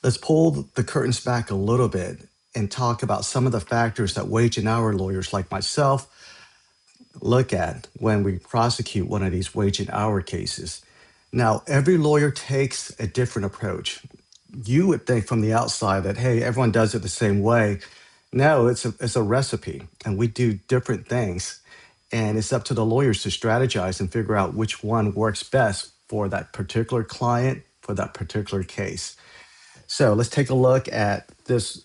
Let's pull the curtains back a little bit and talk about some of the factors that wage and hour lawyers like myself look at when we prosecute one of these wage and hour cases. Now, every lawyer takes a different approach. You would think from the outside that, hey, everyone does it the same way. No, it's a recipe, and we do different things. And it's up to the lawyers to strategize and figure out which one works best for that particular client, for that particular case. So let's take a look at this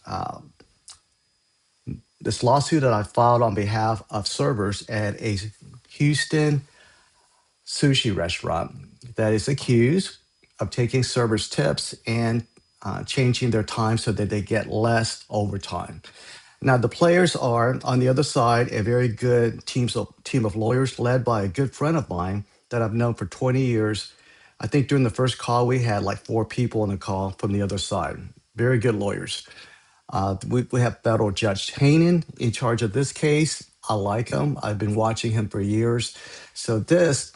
lawsuit that I filed on behalf of servers at a Houston sushi restaurant that is accused of taking servers' tips and changing their time so that they get less overtime. Now, the players are on the other side a very good team of lawyers led by a good friend of mine that I've known for 20 years. I think during the first call, we had like 4 people on the call from the other side. Very good lawyers. We have federal Judge Hanen in charge of this case. I like him. I've been watching him for years. So this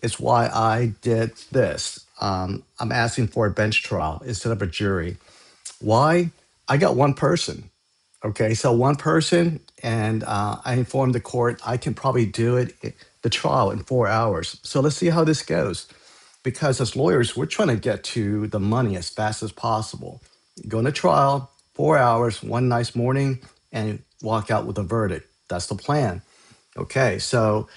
is why I did this. I'm asking for a bench trial instead of a jury. Why? I got one person. Okay, so one person, and I informed the court I can probably do the trial in 4 hours. So let's see how this goes. Because as lawyers, we're trying to get to the money as fast as possible. Go to trial, 4 hours, one nice morning, and walk out with a verdict. That's the plan. Okay, so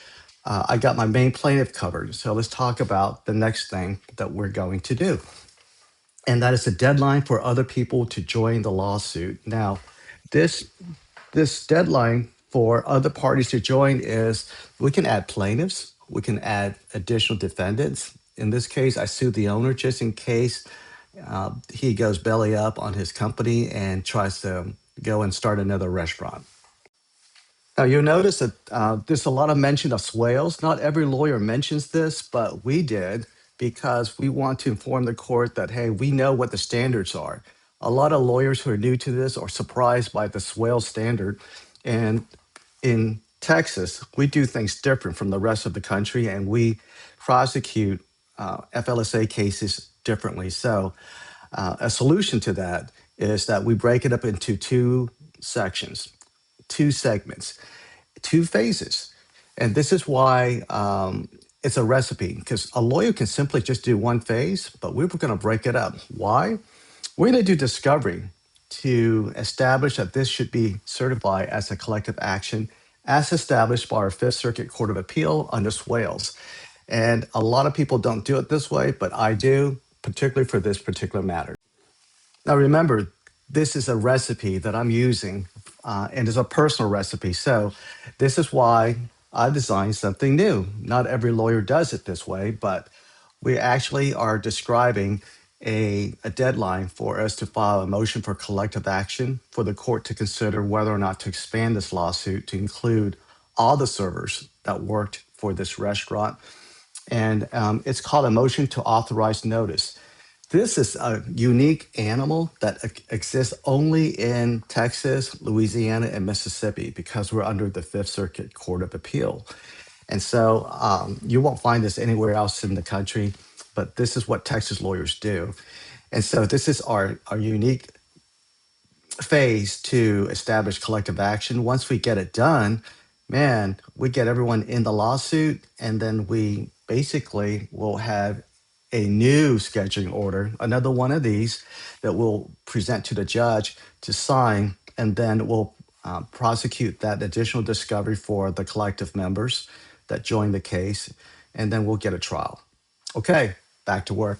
I got my main plaintiff covered. So let's talk about the next thing that we're going to do. And that is a deadline for other people to join the lawsuit. Now, this this deadline for other parties to join is we can add plaintiffs, we can add additional defendants. In this case, I sued the owner just in case he goes belly up on his company and tries to go and start another restaurant. Now, you'll notice that there's a lot of mention of swales. Not every lawyer mentions this, but we did because we want to inform the court that, hey, we know what the standards are. A lot of lawyers who are new to this are surprised by the swale standard. And in Texas, we do things different from the rest of the country, and we prosecute FLSA cases differently. So, a solution to that is that we break it up into two sections, two segments, two phases. And this is why it's a recipe, because a lawyer can simply just do one phase, but we were going to break it up. Why? We're going to do discovery to establish that this should be certified as a collective action as established by our Fifth Circuit Court of Appeal under Swales. And a lot of people don't do it this way, but I do, particularly for this particular matter. Now, remember, this is a recipe that I'm using, and it's a personal recipe. So, this is why I designed something new. Not every lawyer does it this way, but we actually are describing a deadline for us to file a motion for collective action for the court to consider whether or not to expand this lawsuit to include all the servers that worked for this restaurant. And it's called a motion to authorize notice. This is a unique animal that exists only in Texas, Louisiana, and Mississippi because we're under the Fifth Circuit Court of Appeal. And so you won't find this anywhere else in the country, but this is what Texas lawyers do. And so this is our unique phase to establish collective action. Once we get it done, man, we get everyone in the lawsuit, and then we basically will have a new scheduling order, another one of these that we'll present to the judge to sign, and then we'll prosecute that additional discovery for the collective members that join the case, and then we'll get a trial. Okay, back to work.